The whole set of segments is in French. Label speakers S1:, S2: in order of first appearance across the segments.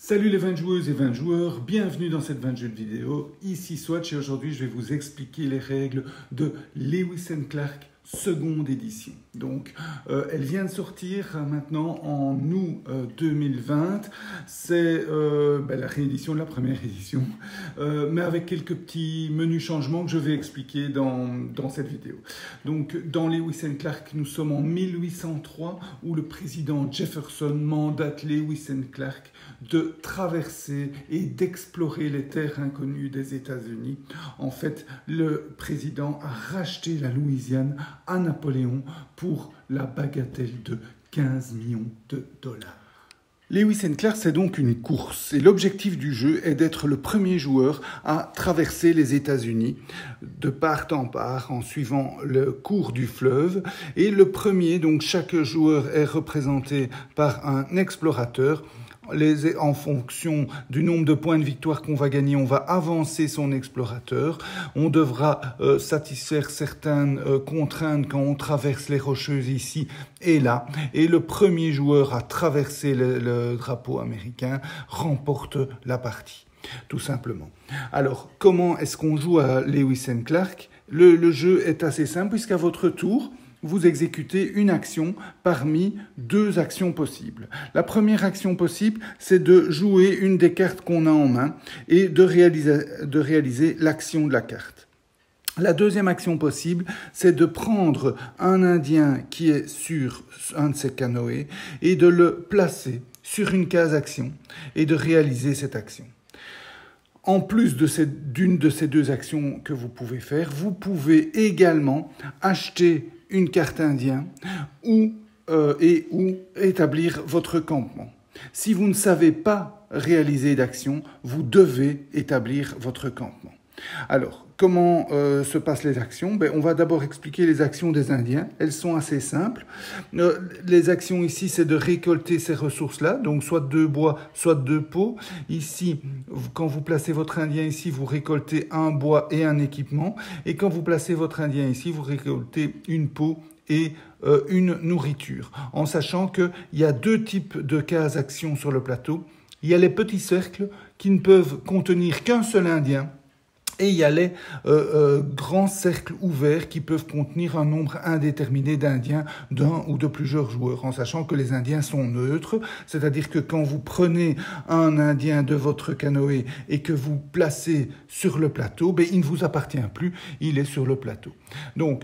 S1: Salut les 20 joueuses et 20 joueurs, bienvenue dans cette 20 jeux de vidéo. Ici Swatch et aujourd'hui je vais vous expliquer les règles de Lewis & Clark seconde édition. Donc elle vient de sortir maintenant en août 2020. C'est la réédition de la première édition, mais avec quelques petits menus changements que je vais expliquer dans cette vidéo. Donc dans Lewis & Clark, nous sommes en 1803 où le président Jefferson mandate Lewis & Clark de traverser et d'explorer les terres inconnues des États-Unis. En fait, le président a racheté la Louisiane à Napoléon pour la bagatelle de 15 millions de dollars. Lewis & Clark, c'est donc une course et l'objectif du jeu est d'être le premier joueur à traverser les États-Unis de part en part en suivant le cours du fleuve. Et le premier, donc chaque joueur est représenté par un explorateur. En fonction du nombre de points de victoire qu'on va gagner, on va avancer son explorateur. On devra satisfaire certaines contraintes quand on traverse les rocheuses ici et là. Et le premier joueur à traverser le drapeau américain remporte la partie, tout simplement. Alors, comment est-ce qu'on joue à Lewis & Clark ? Le jeu est assez simple puisqu'à votre tour, vous exécutez une action parmi deux actions possibles. La première action possible, c'est de jouer une des cartes qu'on a en main et de réaliser l'action de la carte. La deuxième action possible, c'est de prendre un Indien qui est sur un de ces canoës et de le placer sur une case action et de réaliser cette action. En plus d'une de ces deux actions que vous pouvez faire, vous pouvez également acheter une carte indien ou établir votre campement. Si vous ne savez pas réaliser d'action, vous devez établir votre campement. Alors, comment se passent les actions ? On va d'abord expliquer les actions des Indiens. Elles sont assez simples. Les actions ici, c'est de récolter ces ressources-là, donc soit de bois, soit de peau. Ici, quand vous placez votre Indien ici, vous récoltez un bois et un équipement. Et quand vous placez votre Indien ici, vous récoltez une peau et une nourriture. En sachant qu'il y a deux types de cases actions sur le plateau. Il y a les petits cercles qui ne peuvent contenir qu'un seul Indien. Et il y a les grands cercles ouverts qui peuvent contenir un nombre indéterminé d'Indiens d'un ou de plusieurs joueurs, en sachant que les Indiens sont neutres, c'est-à-dire que quand vous prenez un Indien de votre canoë et que vous placez sur le plateau, il ne vous appartient plus, il est sur le plateau. Donc,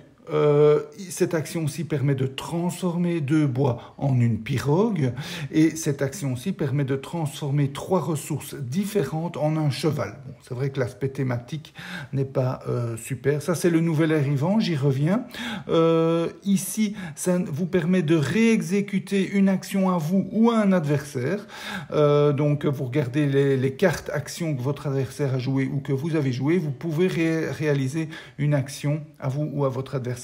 S1: cette action-ci permet de transformer deux bois en une pirogue et cette action-ci permet de transformer trois ressources différentes en un cheval. Bon, c'est vrai que l'aspect thématique n'est pas super. Ça, c'est le nouvel arrivant, j'y reviens. Ici, ça vous permet de réexécuter une action à vous ou à un adversaire. Donc, vous regardez les cartes actions que votre adversaire a jouées ou que vous avez jouées. Vous pouvez réaliser une action à vous ou à votre adversaire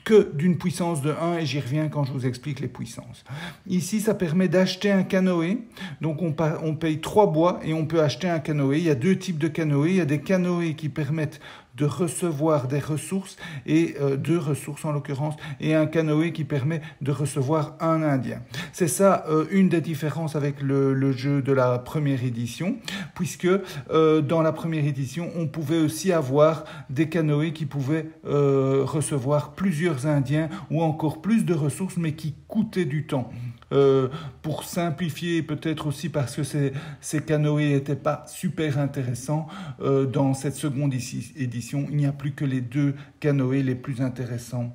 S1: que d'une puissance de 1 et j'y reviens quand je vous explique les puissances. Ici, ça permet d'acheter un canoë. Donc, on paye 3 bois et on peut acheter un canoë. Il y a deux types de canoës. Il y a des canoës qui permettent de recevoir des ressources et deux ressources en l'occurrence et un canoë qui permet de recevoir un Indien. C'est ça une des différences avec le jeu de la première édition puisque dans la première édition on pouvait aussi avoir des canoës qui pouvaient recevoir plusieurs Indiens ou encore plus de ressources mais qui coûtaient du temps. Pour simplifier, peut-être aussi parce que ces canoës n'étaient pas super intéressants, dans cette seconde édition, il n'y a plus que les deux canoës les plus intéressants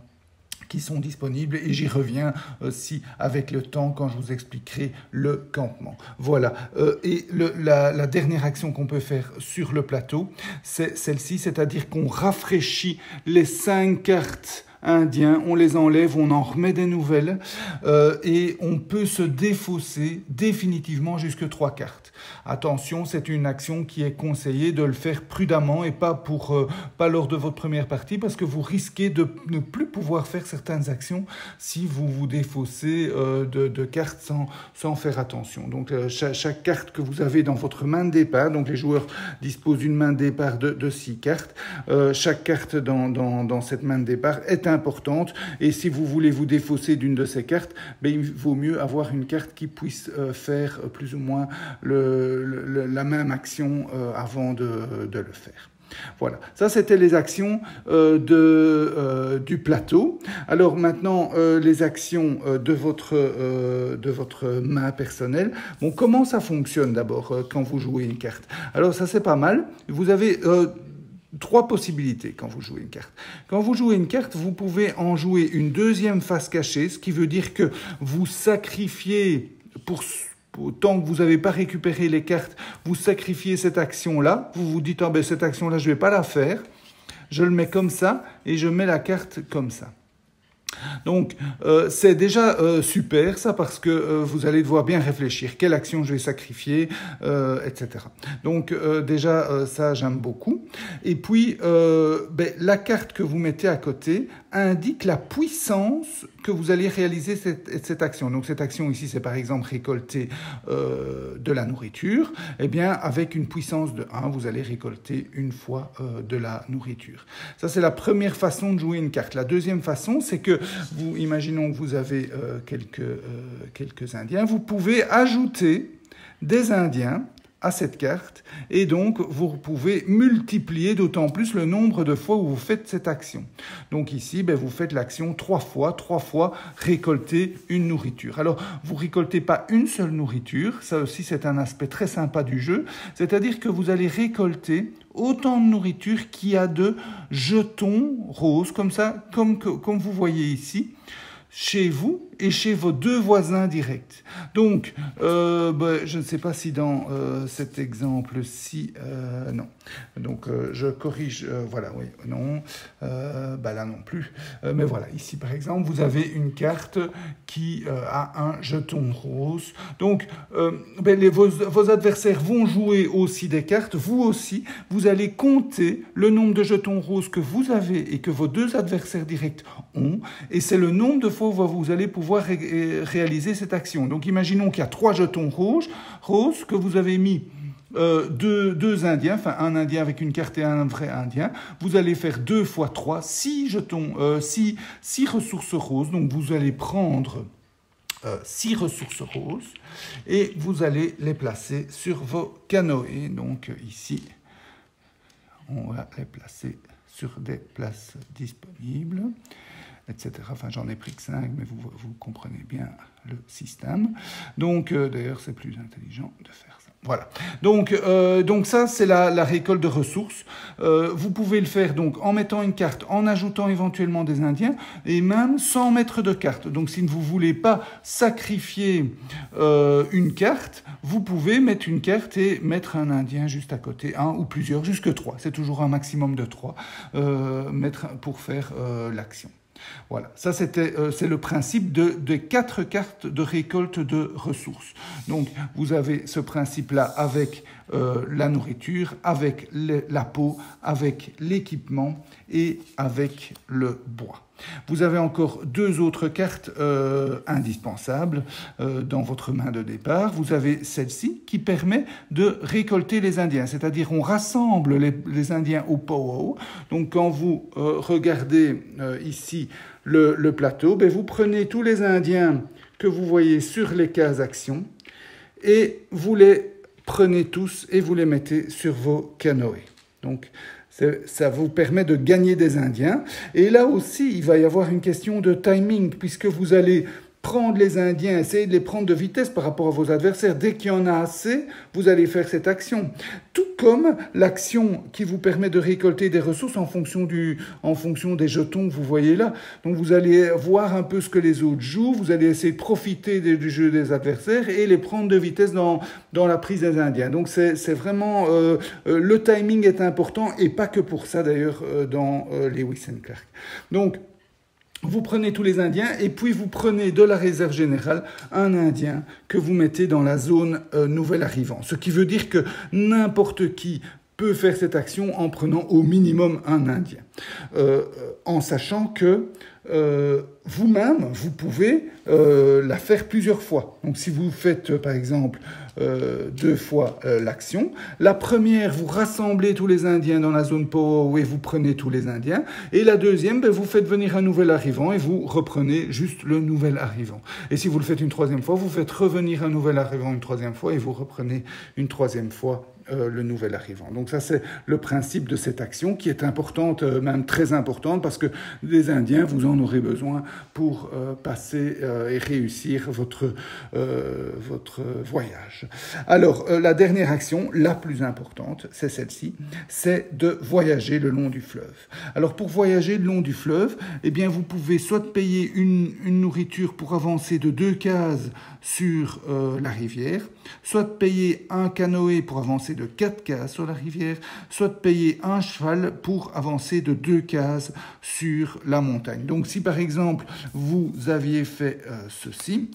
S1: qui sont disponibles et j'y reviens aussi avec le temps quand je vous expliquerai le campement. Voilà, et la dernière action qu'on peut faire sur le plateau, c'est celle-ci, c'est-à-dire qu'on rafraîchit les 5 cartes indiens, on les enlève, on en remet des nouvelles et on peut se défausser définitivement jusque 3 cartes. Attention, c'est une action qui est conseillée de le faire prudemment et pas lors de votre première partie parce que vous risquez de ne plus pouvoir faire certaines actions si vous vous défaussez de cartes sans faire attention. Donc chaque carte que vous avez dans votre main de départ, donc les joueurs disposent d'une main de départ de 6 cartes, chaque carte dans cette main de départ est un importante. Et si vous voulez vous défausser d'une de ces cartes, ben, il vaut mieux avoir une carte qui puisse faire plus ou moins la même action avant de le faire. Voilà, ça c'était les actions du plateau. Alors maintenant, les actions de votre main personnelle. Bon, comment ça fonctionne d'abord quand vous jouez une carte? Alors ça c'est pas mal. Vous avez trois possibilités quand vous jouez une carte. Quand vous jouez une carte, vous pouvez en jouer une deuxième face cachée, ce qui veut dire que vous sacrifiez tant que vous n'avez pas récupéré les cartes, vous sacrifiez cette action-là. Vous vous dites, ah ben cette action-là, je ne vais pas la faire. Je le mets comme ça et je mets la carte comme ça. Donc, c'est déjà super, ça, parce que vous allez devoir bien réfléchir. Quelle action je vais sacrifier, etc. Donc, déjà, ça, j'aime beaucoup. Et puis, la carte que vous mettez à côté indique la puissance que vous allez réaliser cette action. Donc, cette action ici, c'est par exemple récolter de la nourriture. Eh bien, avec une puissance de 1, vous allez récolter une fois de la nourriture. Ça, c'est la première façon de jouer une carte. La deuxième façon, c'est que imaginons que vous avez quelques Indiens, vous pouvez ajouter des Indiens à cette carte et donc vous pouvez multiplier d'autant plus le nombre de fois où vous faites cette action. Donc ici, vous faites l'action 3 fois récolter une nourriture. Alors, vous récoltez pas une seule nourriture, ça aussi c'est un aspect très sympa du jeu, c'est-à-dire que vous allez récolter autant de nourriture qu'il y a de jetons roses, comme ça, comme vous voyez ici, chez vous et chez vos deux voisins directs. Donc, je ne sais pas si dans cet exemple-ci, non. Donc, je corrige, voilà, oui, non, là non plus. Mais voilà, ici par exemple, vous avez une carte qui a un jeton rose. Donc, vos adversaires vont jouer aussi des cartes. Vous aussi, vous allez compter le nombre de jetons roses que vous avez et que vos deux adversaires directs ont. Et c'est le nombre de fois où vous allez pouvoir réaliser cette action. Donc, imaginons qu'il y a 3 jetons roses que vous avez mis deux Indiens, enfin un Indien avec une carte et un vrai Indien. Vous allez faire 2 fois 3, 6 jetons, 6 ressources roses. Donc, vous allez prendre 6 ressources roses et vous allez les placer sur vos canoës. Donc, ici, on va les placer sur des places disponibles, etc. Enfin, j'en ai pris que 5, mais vous comprenez bien le système. Donc, d'ailleurs, c'est plus intelligent de faire ça. Voilà. Donc ça, c'est la récolte de ressources. Vous pouvez le faire donc en mettant une carte, en ajoutant éventuellement des Indiens, et même sans mettre de carte. Donc, si vous ne voulez pas sacrifier une carte, vous pouvez mettre une carte et mettre un Indien juste à côté, un ou plusieurs, jusque 3. C'est toujours un maximum de 3 pour faire l'action. Voilà, ça c'est le principe des 4 cartes de récolte de ressources. Donc vous avez ce principe-là avec la nourriture, avec la peau, avec l'équipement et avec le bois. Vous avez encore 2 autres cartes indispensables dans votre main de départ. Vous avez celle-ci qui permet de récolter les Indiens, c'est-à-dire on rassemble les Indiens au powwow. Donc quand vous regardez ici le plateau, vous prenez tous les Indiens que vous voyez sur les cases actions et vous les prenez tous et vous les mettez sur vos canoës. Donc, ça vous permet de gagner des Indiens. Et là aussi, il va y avoir une question de timing, puisque vous allez prendre les Indiens, essayer de les prendre de vitesse par rapport à vos adversaires. Dès qu'il y en a assez, vous allez faire cette action. Tout comme l'action qui vous permet de récolter des ressources en fonction des jetons que vous voyez là. Donc vous allez voir un peu ce que les autres jouent, vous allez essayer de profiter du jeu des adversaires et les prendre de vitesse dans la prise des Indiens. Donc c'est vraiment... le timing est important et pas que pour ça d'ailleurs dans Lewis and Clark. Donc, vous prenez tous les Indiens et puis vous prenez de la réserve générale un Indien que vous mettez dans la zone nouvel arrivant. Ce qui veut dire que n'importe qui peut faire cette action en prenant au minimum un Indien. En sachant que vous-même, vous pouvez la faire plusieurs fois. Donc si vous faites par exemple 2 fois l'action, la première, vous rassemblez tous les Indiens dans la zone powwow et vous prenez tous les Indiens, et la deuxième, ben, vous faites venir un nouvel arrivant et vous reprenez juste le nouvel arrivant. Et si vous le faites une troisième fois, vous faites revenir un nouvel arrivant une troisième fois et vous reprenez une troisième fois le nouvel arrivant. Donc ça, c'est le principe de cette action qui est importante, même très importante, parce que les Indiens, vous en aurez besoin pour passer et réussir votre voyage. Alors, la dernière action, la plus importante, c'est celle-ci, c'est de voyager le long du fleuve. Alors, pour voyager le long du fleuve, eh bien, vous pouvez soit payer une nourriture pour avancer de 2 cases sur la rivière, soit payer un canoë pour avancer de 4 cases sur la rivière, soit payer un cheval pour avancer de 2 cases sur la montagne. Donc si par exemple vous aviez fait ceci,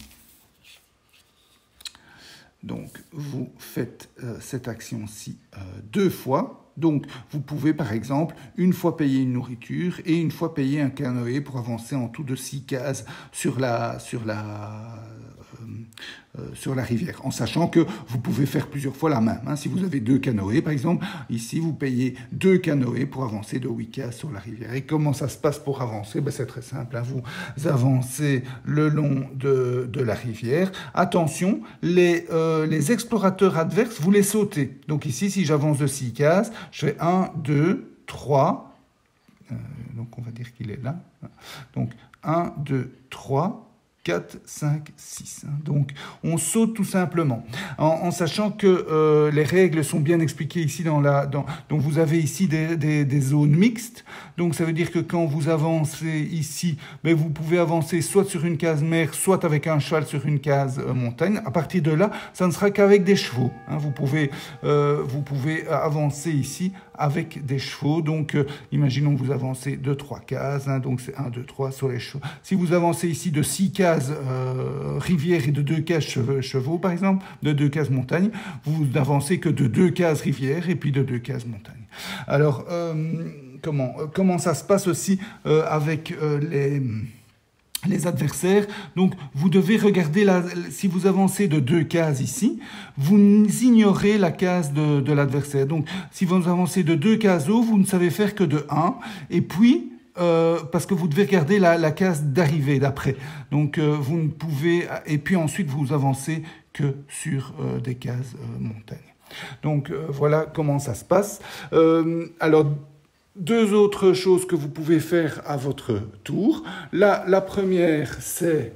S1: donc vous faites cette action-ci 2 fois. Donc, vous pouvez, par exemple, une fois payer une nourriture et une fois payer un canoë pour avancer en tout de 6 cases sur la rivière, en sachant que vous pouvez faire plusieurs fois la même. Si vous avez 2 canoës, par exemple, ici, vous payez 2 canoës pour avancer de 8 cases sur la rivière. Et comment ça se passe pour avancer? C'est très simple. Vous avancez le long de la rivière. Attention, les explorateurs adverses, vous les sautez. Donc ici, si j'avance de 6 cases, je fais 1, 2, 3. Donc on va dire qu'il est là. Donc 1, 2, 3. 4, 5, 6. Donc, on saute tout simplement. En sachant que les règles sont bien expliquées ici donc, vous avez ici des zones mixtes. Donc, ça veut dire que quand vous avancez ici, ben, vous pouvez avancer soit sur une case mer, soit avec un cheval sur une case montagne. À partir de là, ça ne sera qu'avec des chevaux. Vous pouvez avancer ici avec des chevaux. Donc, imaginons que vous avancez de 3 cases. Donc, c'est 1, 2, 3 sur les chevaux. Si vous avancez ici de 6 cases rivière et de 2 cases chevaux, par exemple, de 2 cases montagne, vous n'avancez que de 2 cases rivière et puis de 2 cases montagne. Alors, comment ça se passe aussi avec les adversaires? Donc, vous devez regarder, si vous avancez de 2 cases ici, vous ignorez la case de l'adversaire. Donc, si vous avancez de 2 cases haut, vous ne savez faire que de 1. Et puis, parce que vous devez regarder la case d'arrivée d'après. Donc, vous ne pouvez... Et puis ensuite, vous avancez que sur des cases montagne. Donc, voilà comment ça se passe. Alors, 2 autres choses que vous pouvez faire à votre tour. La première, c'est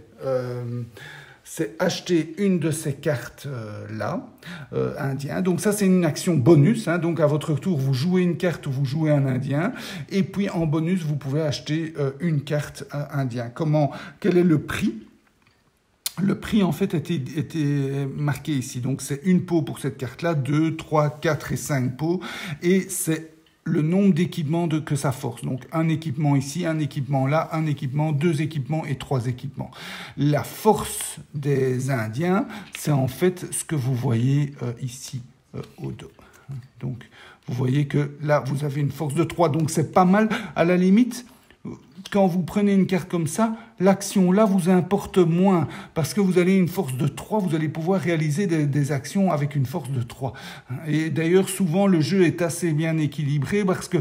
S1: acheter une de ces cartes-là, indien. Donc ça, c'est une action bonus. Donc à votre tour, vous jouez une carte ou vous jouez un indien. Et puis en bonus, vous pouvez acheter une carte indien. Quel est le prix? Le prix, en fait, était marqué ici. Donc c'est une peau pour cette carte-là, 2, 3, 4 et 5 peaux. Et c'est le nombre d'équipements que ça force. Donc, un équipement ici, un équipement là, un équipement, 2 équipements et 3 équipements. La force des Indiens, c'est en fait ce que vous voyez ici au dos. Donc, vous voyez que là, vous avez une force de 3. Donc, c'est pas mal. À la limite, quand vous prenez une carte comme ça, l'action là vous importe moins parce que vous avez une force de 3, vous allez pouvoir réaliser des actions avec une force de 3. Et d'ailleurs, souvent, le jeu est assez bien équilibré parce que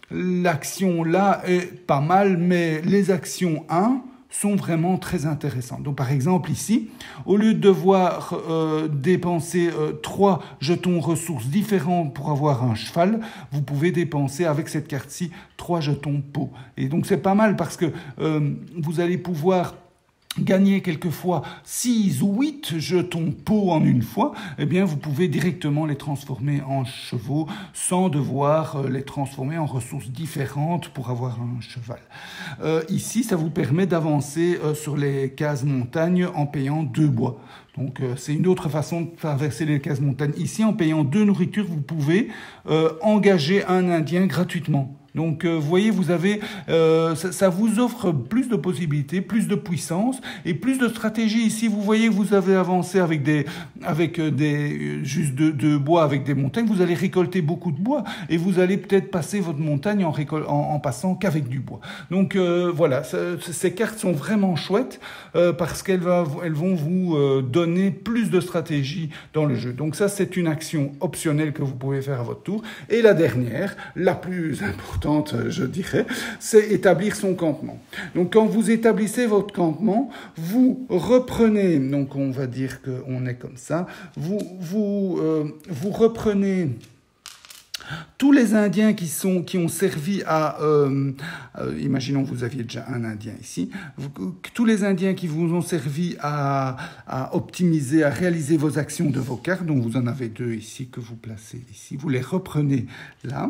S1: l'action là est pas mal, mais les actions 1 sont vraiment très intéressantes. Donc, par exemple, ici, au lieu de devoir dépenser 3 jetons ressources différents pour avoir un cheval, vous pouvez dépenser avec cette carte-ci 3 jetons peau. Et donc, c'est pas mal parce que vous allez pouvoir gagner quelquefois 6 ou 8 jetons peau en une fois, eh bien vous pouvez directement les transformer en chevaux sans devoir les transformer en ressources différentes pour avoir un cheval. Ici, ça vous permet d'avancer sur les cases montagne en payant 2 bois. Donc, c'est une autre façon de traverser les cases montagnes. Ici, en payant 2 nourritures, vous pouvez engager un Indien gratuitement. Donc, vous voyez, vous avez, ça vous offre plus de possibilités, plus de puissance et plus de stratégie. Ici, vous voyez, vous avez avancé avec juste de bois, avec des montagnes. Vous allez récolter beaucoup de bois et vous allez peut-être passer votre montagne en passant qu'avec du bois. Donc, voilà, ces cartes sont vraiment chouettes parce qu'elles vont vous donner plus de stratégie dans le jeu. Donc, ça, c'est une action optionnelle que vous pouvez faire à votre tour. Et la dernière, la plus importante, je dirais, c'est établir son campement. Donc, quand vous établissez votre campement, vous reprenez, donc on va dire qu'on est comme ça, vous reprenez tous les Indiens qui ont servi imaginons que vous aviez déjà un Indien ici, tous les Indiens qui vous ont servi à optimiser, à réaliser vos actions de vos cartes, donc vous en avez 2 ici que vous placez ici, vous les reprenez là.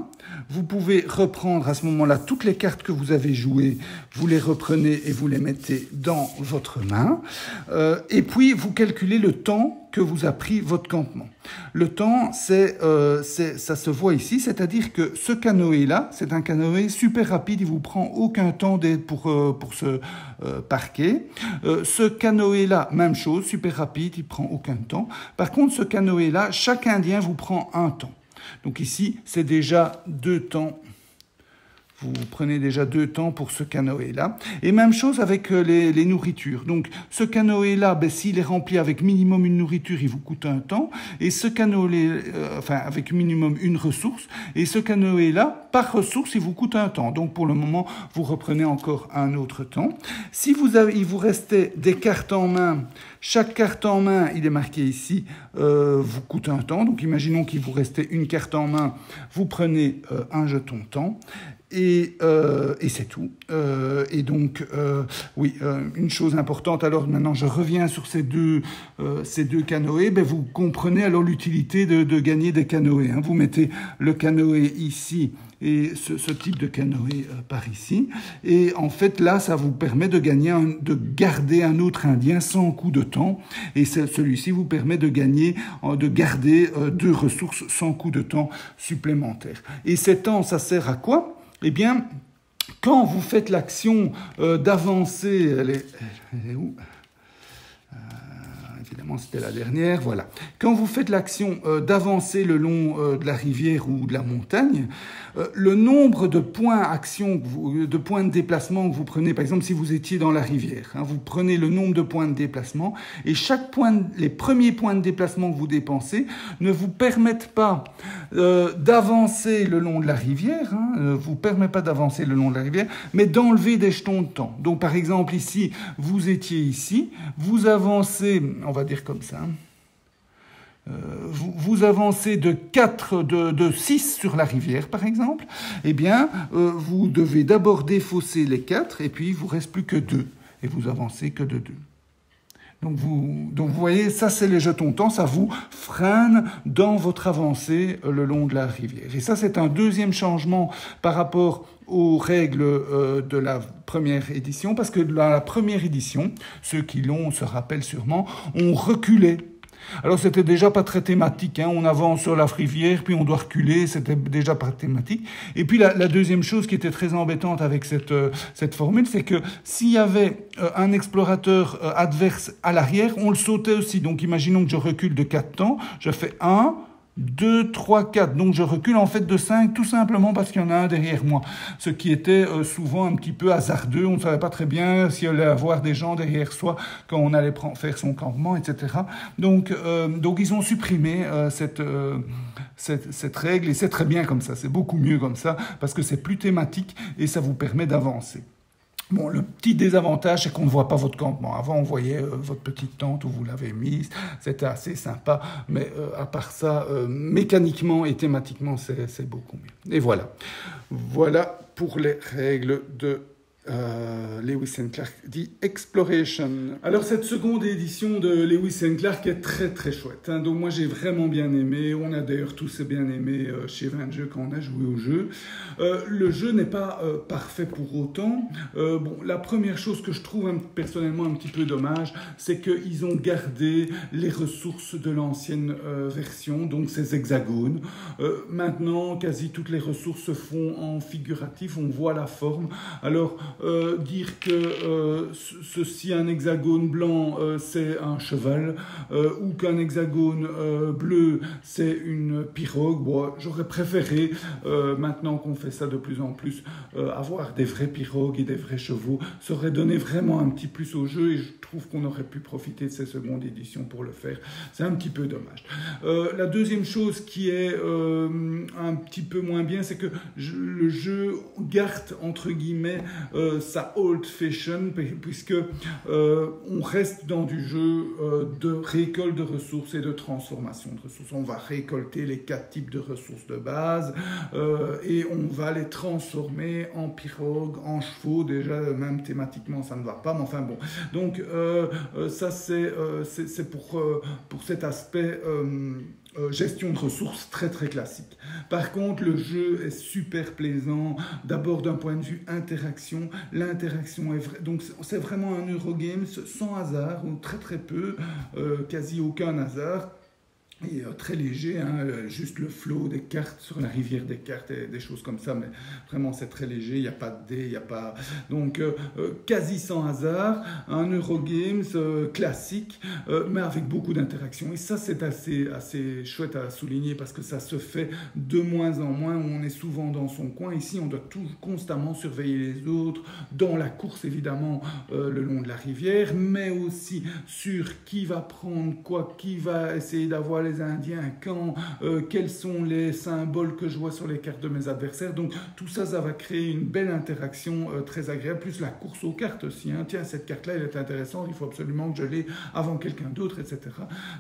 S1: Vous pouvez reprendre à ce moment-là toutes les cartes que vous avez jouées, vous les reprenez et vous les mettez dans votre main. Et puis vous calculez le temps que vous a pris votre campement. Le temps, ça se voit ici, c'est-à-dire que ce canoë-là, c'est un canoë super rapide, il vous prend aucun temps pour se parquer. Ce canoë-là, même chose, super rapide, il prend aucun temps. Par contre, ce canoë-là, chaque Indien vous prend un temps. Donc ici, c'est déjà 2 temps. Vous prenez déjà 2 temps pour ce canoë-là. Et même chose avec les nourritures. Donc, ce canoë-là, s'il est rempli avec minimum une nourriture, il vous coûte un temps. Et ce canoë, avec minimum une ressource. Et ce canoë-là, par ressource, il vous coûte un temps. Donc, pour le moment, vous reprenez encore un autre temps. Si il vous restait des cartes en main, chaque carte en main, il est marqué ici, vous coûte un temps. Donc, imaginons qu'il vous restait une carte en main. Vous prenez un jeton temps. Et c'est tout. Et donc, oui, une chose importante, alors maintenant je reviens sur ces deux canoës, vous comprenez alors l'utilité de gagner des canoës. Vous mettez le canoë ici et ce type de canoë par ici. Et en fait, là, ça vous permet de garder un autre Indien sans coup de temps. Et celui-ci vous permet de garder 2 ressources sans coup de temps supplémentaire. Et ces temps, ça sert à quoi ? Eh bien, quand vous faites l'action d'avancer, elle est où ? Évidemment, c'était la dernière, voilà. Quand vous faites l'action d'avancer le long de la rivière ou de la montagne, le nombre de points de points de déplacement que vous prenez, par exemple, si vous étiez dans la rivière, vous prenez le nombre de points de déplacement et les premiers points de déplacement que vous dépensez ne vous permettent pas d'avancer le long de la rivière, mais d'enlever des jetons de temps. Donc, par exemple, ici, vous étiez ici, vous avancez, on va dire comme ça, vous avancez de 6 sur la rivière, par exemple, eh bien, vous devez d'abord défausser les 4, et puis il ne vous reste plus que 2, et vous avancez que de 2. Donc vous voyez, ça c'est les jetons temps, ça vous freine dans votre avancée le long de la rivière. Et ça c'est un deuxième changement par rapport aux règles de la première édition, parce que dans la première édition, ceux qui l'ont se rappellent sûrement, on reculait. Alors, c'était déjà pas très thématique, on avance sur la rivière, puis on doit reculer, c'était déjà pas thématique. Et puis, la deuxième chose qui était très embêtante avec cette formule, c'est que s'il y avait un explorateur adverse à l'arrière, on le sautait aussi. Donc, imaginons que je recule de 4 temps, je fais 1, 2, 3, 4. Donc, je recule en fait de 5, tout simplement parce qu'il y en a un derrière moi. Ce qui était souvent un petit peu hasardeux. On ne savait pas très bien s'il allait avoir des gens derrière soi quand on allait faire son campement, etc. Donc ils ont supprimé cette règle et c'est très bien comme ça. C'est beaucoup mieux comme ça parce que c'est plus thématique et ça vous permet d'avancer. Bon, le petit désavantage, c'est qu'on ne voit pas votre campement. Avant, on voyait votre petite tente où vous l'avez mise. C'était assez sympa. Mais à part ça, mécaniquement et thématiquement, c'est beaucoup mieux. Et voilà. Voilà pour les règles de Lewis and Clark, The Exploration. Alors cette seconde édition de Lewis and Clark est très très chouette, hein. Donc moi j'ai vraiment bien aimé, on a d'ailleurs tous bien aimé chez 20 jeux quand on a joué au jeu. Le jeu n'est pas parfait pour autant. Bon, la première chose que je trouve personnellement un petit peu dommage, c'est qu'ils ont gardé les ressources de l'ancienne version, donc ces hexagones. Maintenant, quasi toutes les ressources se font en figuratif, on voit la forme. Alors, dire que ceci, un hexagone blanc, c'est un cheval, ou qu'un hexagone bleu, c'est une pirogue. Bon, j'aurais préféré, maintenant qu'on fait ça de plus en plus, avoir des vraies pirogues et des vrais chevaux. Ça aurait donné vraiment un petit plus au jeu et je trouve qu'on aurait pu profiter de ces secondes éditions pour le faire. C'est un petit peu dommage. La deuxième chose qui est un petit peu moins bien, c'est que le jeu garde, entre guillemets, sa old fashion, puisque on reste dans du jeu de récolte de ressources et de transformation de ressources. On va récolter les 4 types de ressources de base et on va les transformer en pirogues, en chevaux. Déjà, même thématiquement, ça ne va pas, mais enfin bon. Donc, ça, c'est pour cet aspect gestion de ressources très très classique. Par contre, le jeu est super plaisant, d'abord d'un point de vue interaction. L'interaction est donc c'est vraiment un Eurogame sans hasard, ou très très peu, quasi aucun hasard. Et très léger, hein, juste le flow des cartes sur la rivière des cartes et des choses comme ça, mais vraiment c'est très léger, il n'y a pas de dés, il n'y a pas... Donc quasi sans hasard, un Eurogames classique, mais avec beaucoup d'interaction. Et ça c'est assez chouette à souligner parce que ça se fait de moins en moins, où on est souvent dans son coin. Ici on doit constamment surveiller les autres, dans la course évidemment le long de la rivière, mais aussi sur qui va prendre quoi, qui va essayer d'avoir les Indiens, quand, quels sont les symboles que je vois sur les cartes de mes adversaires. Donc tout ça, ça va créer une belle interaction très agréable, plus la course aux cartes aussi, hein. Tiens, cette carte-là, elle est intéressante, il faut absolument que je l'ai avant quelqu'un d'autre, etc.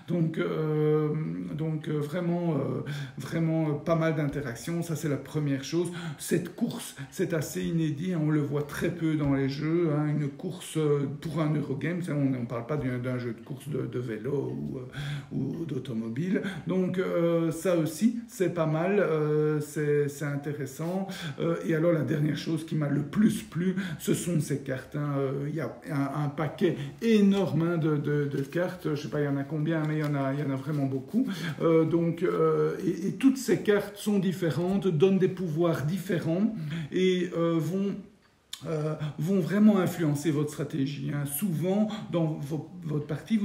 S1: Donc vraiment pas mal d'interactions, ça c'est la première chose. Cette course, c'est assez inédit, hein. On le voit très peu dans les jeux, hein. Une course pour un Eurogame, on ne parle pas d'un jeu de course de vélo ou d'automobile. Donc ça aussi, c'est pas mal, c'est intéressant. Et alors la dernière chose qui m'a le plus plu, ce sont ces cartes, hein. Il y a un paquet énorme, hein, de cartes, je ne sais pas il y en a combien, mais il y en a vraiment beaucoup. Et toutes ces cartes sont différentes, donnent des pouvoirs différents et vont vraiment influencer votre stratégie, hein. Souvent, dans votre partie,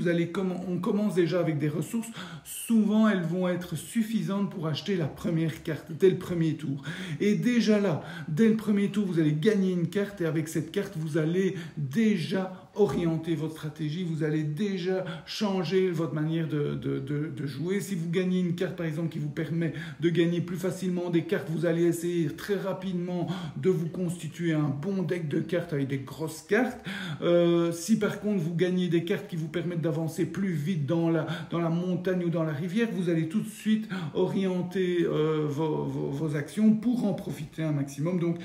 S1: on commence déjà avec des ressources. Souvent, elles vont être suffisantes pour acheter la première carte dès le premier tour. Et déjà là, dès le premier tour, vous allez gagner une carte et avec cette carte, vous allez déjà orienter votre stratégie, vous allez déjà changer votre manière de jouer. Si vous gagnez une carte, par exemple, qui vous permet de gagner plus facilement des cartes, vous allez essayer très rapidement de vous constituer un bon deck de cartes avec des grosses cartes. Si par contre, vous gagnez des cartes qui vous permettent d'avancer plus vite dans la montagne ou dans la rivière, vous allez tout de suite orienter vos actions pour en profiter un maximum. Donc,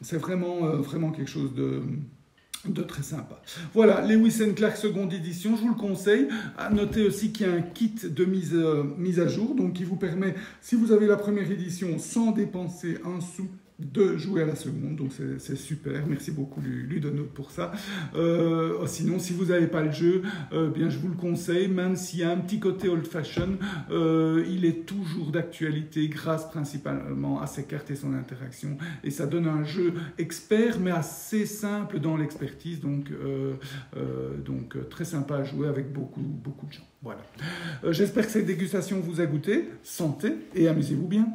S1: c'est vraiment quelque chose de très sympa. Voilà, Lewis and Clark seconde édition, je vous le conseille. À noter aussi qu'il y a un kit de mise à jour, donc qui vous permet, si vous avez la première édition, sans dépenser un sou, de jouer à la seconde, donc c'est super. Merci beaucoup Ludonote pour ça. Sinon, si vous n'avez pas le jeu, bien je vous le conseille, même s'il y a un petit côté old fashion, il est toujours d'actualité grâce principalement à ses cartes et son interaction, et ça donne un jeu expert mais assez simple dans l'expertise, donc très sympa à jouer avec beaucoup de gens. Voilà. J'espère que cette dégustation vous a goûté. Santé et amusez-vous bien.